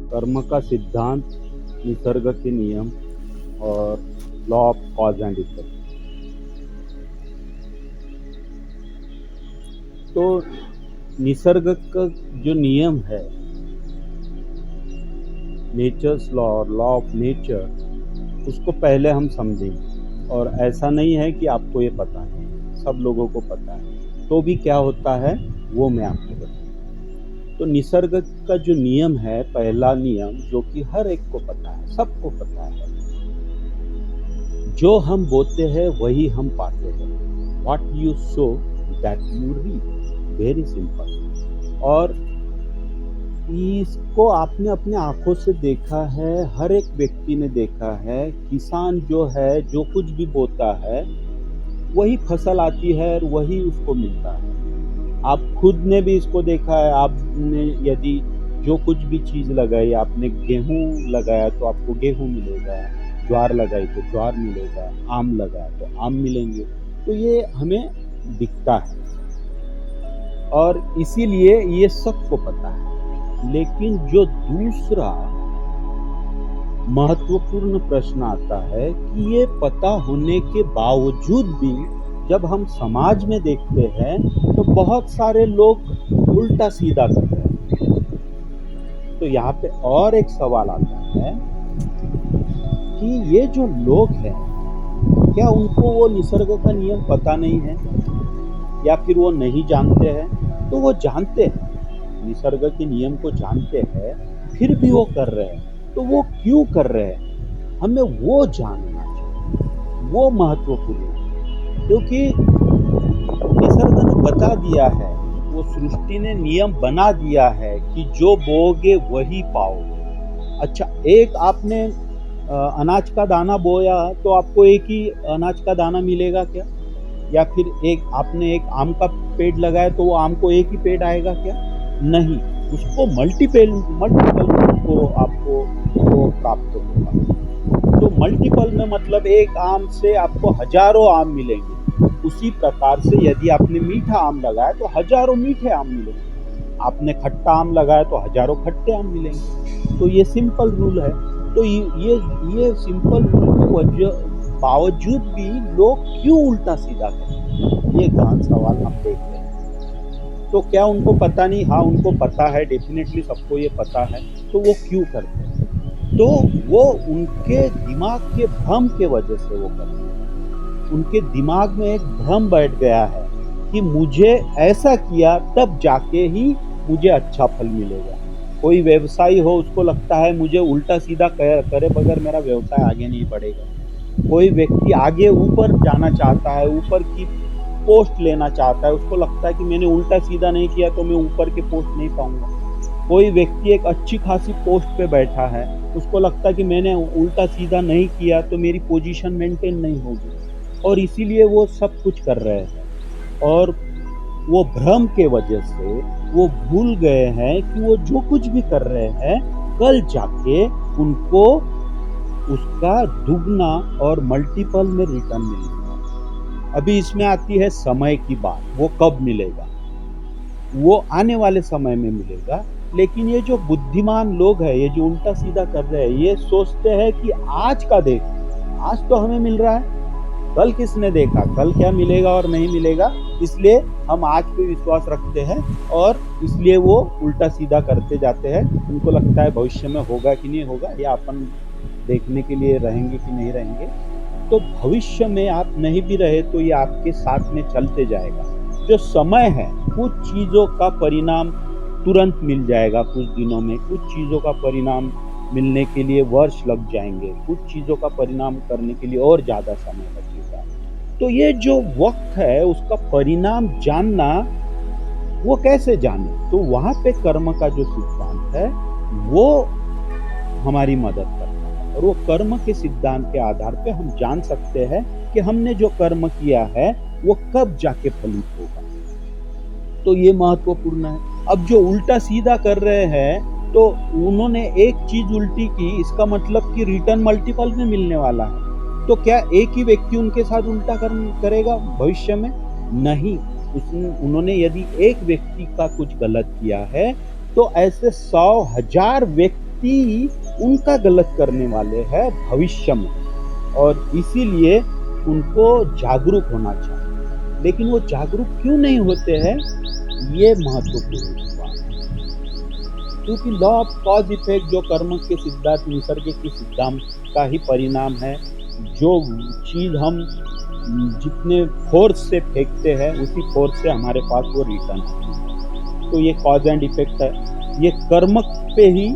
कर्म का सिद्धांत, निसर्ग के नियम और law of cause and effect. तो निसर्ग का जो नियम है, नेचर्स लॉ और लॉ ऑफ नेचर, उसको पहले हम समझेंगे। और ऐसा नहीं है कि आपको ये पता है, सब लोगों को पता है, तो भी क्या होता है वो मैं आपको बताऊँ। तो निसर्ग का जो नियम है, पहला नियम जो कि हर एक को पता है, सबको पता है, जो हम बोते हैं वही हम पाते हैं। What you sow that you reap, very simple. और इसको आपने अपने आंखों से देखा है, हर एक व्यक्ति ने देखा है। किसान जो है, जो कुछ भी बोता है वही फसल आती है और वही उसको मिलता है। आप खुद ने भी इसको देखा है। आपने यदि जो कुछ भी चीज़ लगाई, आपने गेहूँ लगाया तो आपको गेहूँ मिलेगा, ज्वार लगाई तो ज्वार मिलेगा, आम लगाया तो आम मिलेंगे। तो ये हमें दिखता है और इसीलिए ये सबको पता है। लेकिन जो दूसरा महत्वपूर्ण प्रश्न आता है कि ये पता होने के बावजूद भी जब हम समाज में देखते हैं तो बहुत सारे लोग उल्टा सीधा करते हैं। तो यहाँ पे और एक सवाल आता है कि ये जो लोग हैं, क्या उनको वो निसर्ग का नियम पता नहीं है या फिर वो नहीं जानते हैं? तो वो जानते हैं, निसर्ग के नियम को जानते हैं, फिर भी वो कर रहे हैं। तो वो क्यों कर रहे हैं, हमें वो जानना चाहिए, वो महत्वपूर्ण है। क्योंकि निसर्ग ने बता दिया है, वो सृष्टि ने नियम बना दिया है कि जो बोओगे वही पाओगे। अच्छा, एक आपने अनाज का दाना बोया तो आपको एक ही अनाज का दाना मिलेगा क्या? या फिर एक आपने एक आम का पेड़ लगाया तो वो आम को एक ही पेड़ आएगा क्या? नहीं, उसको मल्टीपल को आपको वो प्राप्त होगा। तो मल्टीपल में मतलब एक आम से आपको हजारों आम मिलेंगे। उसी प्रकार से यदि आपने मीठा आम लगाया तो हजारों मीठे आम मिलेंगे, आपने खट्टा आम लगाया तो हजारों खट्टे आम मिलेंगे। तो ये सिंपल रूल है। तो ये सिंपल रूल के वजह बावजूद भी लोग क्यों उल्टा सीधा करते हैं, ये गहन सवाल हम देखते हैं। तो क्या उनको पता नहीं? हाँ, उनको पता है, डेफिनेटली सबको ये पता है। तो वो क्यों करते हैं? तो वो उनके दिमाग के भ्रम के वजह से वो करते हैं। उनके दिमाग में एक भ्रम बैठ गया है कि मुझे ऐसा किया तब जाके ही मुझे अच्छा फल मिलेगा। कोई व्यवसायी हो, उसको लगता है मुझे उल्टा सीधा करे बगैर मेरा व्यवसाय आगे नहीं बढ़ेगा। कोई व्यक्ति आगे ऊपर जाना चाहता है, ऊपर की पोस्ट लेना चाहता है, उसको लगता है कि मैंने उल्टा सीधा नहीं किया तो मैं ऊपर के पोस्ट नहीं पाऊंगा। कोई व्यक्ति एक अच्छी खासी पोस्ट पे बैठा है, उसको लगता है कि मैंने उल्टा सीधा नहीं किया तो मेरी पोजीशन मेंटेन नहीं होगी, और इसीलिए वो सब कुछ कर रहे हैं। और वो भ्रम के वजह से वो भूल गए हैं कि वो जो कुछ भी कर रहे हैं कल जाके उनको उसका दुगना और मल्टीपल में रिटर्न मिलेगा। अभी इसमें आती है समय की बात, वो कब मिलेगा? वो आने वाले समय में मिलेगा। लेकिन ये जो बुद्धिमान लोग हैं, ये जो उल्टा सीधा कर रहे हैं, ये सोचते हैं कि आज का देख, आज तो हमें मिल रहा है, कल किसने देखा कल क्या मिलेगा और नहीं मिलेगा। इसलिए हम आज पे विश्वास रखते हैं और इसलिए वो उल्टा सीधा करते जाते हैं। उनको लगता है भविष्य में होगा कि नहीं होगा, या अपन देखने के लिए रहेंगे कि नहीं रहेंगे। तो भविष्य में आप नहीं भी रहे तो ये आपके साथ में चलते जाएगा। जो समय है, कुछ चीज़ों का परिणाम तुरंत मिल जाएगा कुछ दिनों में, कुछ चीज़ों का परिणाम मिलने के लिए वर्ष लग जाएंगे, कुछ चीज़ों का परिणाम करने के लिए और ज़्यादा समय लगेगा। तो ये जो वक्त है उसका परिणाम जानना, वो कैसे जाने? तो वहाँ पे कर्म का जो सिद्धांत है वो हमारी मदद करता है। और वो कर्म के सिद्धांत के आधार पे हम जान सकते हैं कि हमने जो कर्म किया है वो कब जाके फलित होगा। तो ये महत्वपूर्ण है। अब जो उल्टा सीधा कर रहे हैं, तो उन्होंने एक चीज उल्टी की, इसका मतलब कि रिटर्न मल्टीपल में मिलने वाला है। तो क्या एक ही व्यक्ति उनके साथ उल्टा करेगा भविष्य में? नहीं। उन्होंने यदि एक व्यक्ति का कुछ गलत किया है तो ऐसे 100,000 व्यक्ति उनका गलत करने वाले हैं भविष्य में, और इसीलिए उनको जागरूक होना चाहिए। लेकिन वो जागरूक क्यों नहीं होते हैं, ये महत्वपूर्ण बात है। क्योंकि लॉ ऑफ कॉज इफेक्ट, जो कर्म के सिद्धांत, निसर्ग के सिद्धांत का ही परिणाम है। जो चीज़ हम जितने फोर्स से फेंकते हैं, उसी फोर्स से हमारे पास वो रिटर्न आती है। तो ये कॉज एंड इफेक्ट है, ये कर्म पे ही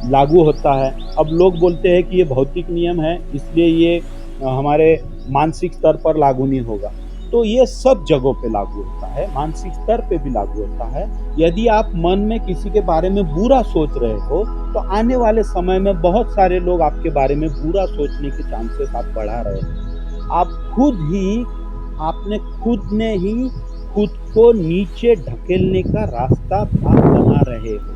लागू होता है। अब लोग बोलते हैं कि ये भौतिक नियम है, इसलिए ये हमारे मानसिक स्तर पर लागू नहीं होगा। तो ये सब जगहों पे लागू होता है, मानसिक स्तर पे भी लागू होता है। यदि आप मन में किसी के बारे में बुरा सोच रहे हो, तो आने वाले समय में बहुत सारे लोग आपके बारे में बुरा सोचने के चांसेस आप बढ़ा रहे हो। आप आपने खुद ने ही खुद को नीचे ढकेलने का रास्ता आप बना रहे हो।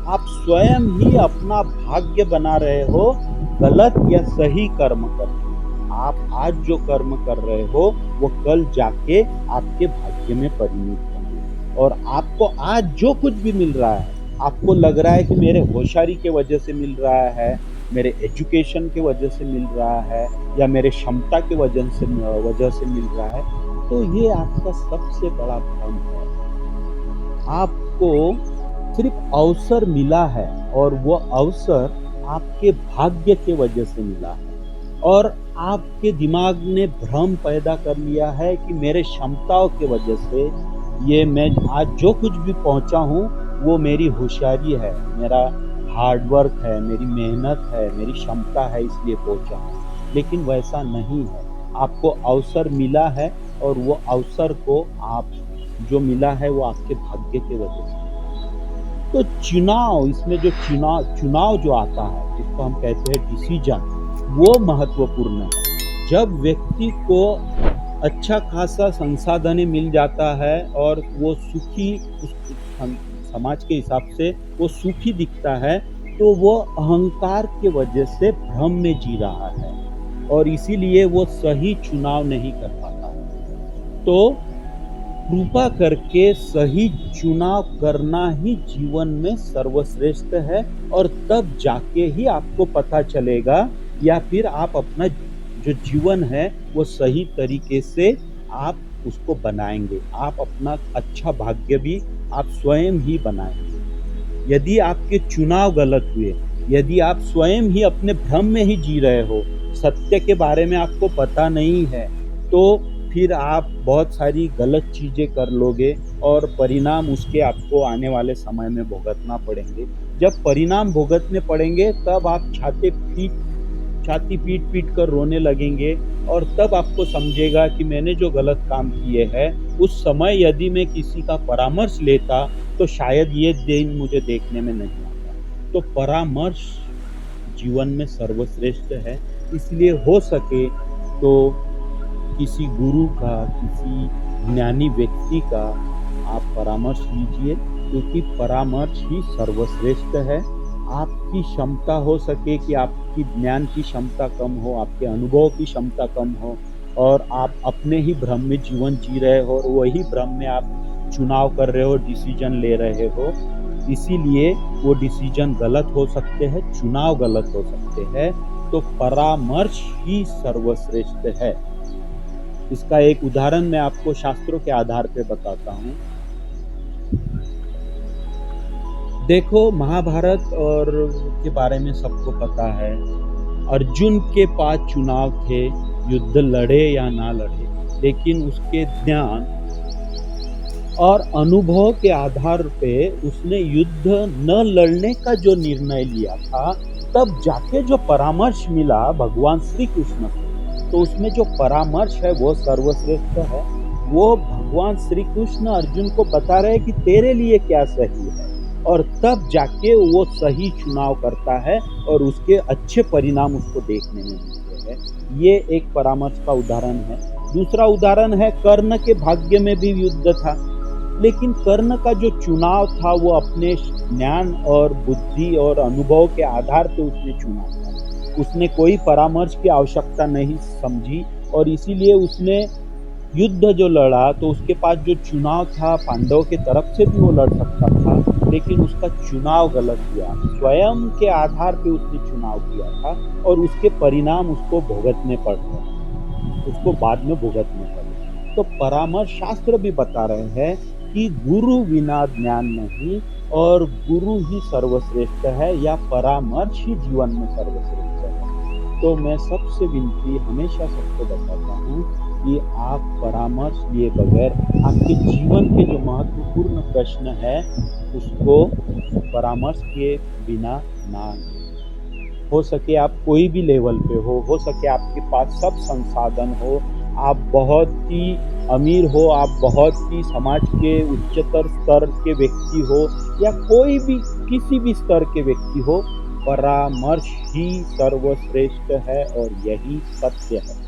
आप स्वयं ही अपना भाग्य बना रहे हो, गलत या सही कर्म करके। आप आज जो कर्म कर रहे हो, वो कल जाके आपके भाग्य में परिणत होंगे। और आपको आज जो कुछ भी मिल रहा है, आपको लग रहा है कि मेरे होशियारी के वजह से मिल रहा है, मेरे एजुकेशन के वजह से मिल रहा है, या मेरे क्षमता के वजह से मिल रहा है, तो ये आपका सबसे बड़ा भ्रम है। आपको सिर्फ अवसर मिला है, और वो अवसर आपके भाग्य के वजह से मिला है। और आपके दिमाग ने भ्रम पैदा कर लिया है कि मेरे क्षमताओं के वजह से ये मैं आज जो कुछ भी पहुंचा हूँ, वो मेरी होशियारी है, मेरा हार्ड वर्क है, मेरी मेहनत है, मेरी क्षमता है, इसलिए पहुंचा हूँ। लेकिन वैसा नहीं है। आपको अवसर मिला है, और वो अवसर को आप जो मिला है वो आपके भाग्य के वजह से। तो चुनाव, इसमें जो चुनाव जो आता है, जिसको हम कहते हैं डिसीजन, वो महत्वपूर्ण है। जब व्यक्ति को अच्छा खासा संसाधन मिल जाता है, और वो सुखी, समाज के हिसाब से वो सुखी दिखता है, तो वो अहंकार के वजह से भ्रम में जी रहा है, और इसीलिए वो सही चुनाव नहीं कर पाता। तो कृपा करके सही चुनाव करना ही जीवन में सर्वश्रेष्ठ है, और तब जाके ही आपको पता चलेगा, या फिर आप अपना जो जीवन है वो सही तरीके से आप उसको बनाएंगे। आप अपना अच्छा भाग्य भी आप स्वयं ही बनाएंगे। यदि आपके चुनाव गलत हुए, यदि आप स्वयं ही अपने भ्रम में ही जी रहे हो, सत्य के बारे में आपको पता नहीं है, तो फिर आप बहुत सारी गलत चीज़ें कर लोगे, और परिणाम उसके आपको आने वाले समय में भुगतना पड़ेंगे। जब परिणाम भुगतने पड़ेंगे, तब आप छाती पीट कर रोने लगेंगे, और तब आपको समझेगा कि मैंने जो गलत काम किए हैं, उस समय यदि मैं किसी का परामर्श लेता, तो शायद ये दिन मुझे देखने में नहीं आता। तो परामर्श जीवन में सर्वश्रेष्ठ है। इसलिए हो सके तो किसी गुरु का, किसी ज्ञानी व्यक्ति का आप परामर्श लीजिए, क्योंकि परामर्श ही सर्वश्रेष्ठ है। आपकी क्षमता हो सके कि आपकी ज्ञान की क्षमता कम हो, आपके अनुभव की क्षमता कम हो, और आप अपने ही भ्रम में जीवन जी रहे हो, और वही भ्रम में आप चुनाव कर रहे हो, डिसीजन ले रहे हो, इसीलिए वो डिसीजन गलत हो सकते हैं, चुनाव गलत हो सकते हैं। तो परामर्श ही सर्वश्रेष्ठ है। इसका एक उदाहरण मैं आपको शास्त्रों के आधार पे बताता हूँ। देखो, महाभारत और के बारे में सबको पता है। अर्जुन के पास चुनाव थे, युद्ध लड़े या ना लड़े, लेकिन उसके ज्ञान और अनुभव के आधार पे उसने युद्ध न लड़ने का जो निर्णय लिया था, तब जाके जो परामर्श मिला भगवान श्री कृष्ण को, तो उसमें जो परामर्श है वो सर्वश्रेष्ठ है। वो भगवान श्री कृष्ण अर्जुन को बता रहे कि तेरे लिए क्या सही है, और तब जाके वो सही चुनाव करता है, और उसके अच्छे परिणाम उसको देखने में मिलते हैं। ये एक परामर्श का उदाहरण है। दूसरा उदाहरण है, कर्ण के भाग्य में भी युद्ध था, लेकिन कर्ण का जो चुनाव था वो अपने ज्ञान और बुद्धि और अनुभव के आधार पे उसने चुना था। उसने कोई परामर्श की आवश्यकता नहीं समझी, और इसीलिए उसने युद्ध जो लड़ा तो उसके पास जो चुनाव था पांडवों के तरफ से भी वो लड़ सकता था, लेकिन उसका चुनाव गलत हुआ। स्वयं के आधार पे उसने चुनाव किया था और उसके परिणाम उसको भुगतने पड़ रहे, उसको बाद में भुगतने पड़े। तो परामर्श शास्त्र भी बता रहे हैं कि गुरु बिना ज्ञान नहीं और गुरु ही सर्वश्रेष्ठ है, या परामर्श ही जीवन में सर्वश्रेष्ठ है। तो मैं सबसे विनती हमेशा सबको बताता हूँ कि आप परामर्श लिए बगैर आपके जीवन के जो महत्वपूर्ण प्रश्न है उसको परामर्श के बिना ना लें। हो सके आप कोई भी लेवल पे हो सके आपके पास सब संसाधन हो, आप बहुत ही अमीर हो, आप बहुत ही समाज के उच्चतर स्तर के व्यक्ति हो, या कोई भी किसी भी स्तर के व्यक्ति हो, परामर्श ही सर्वश्रेष्ठ है और यही सत्य है।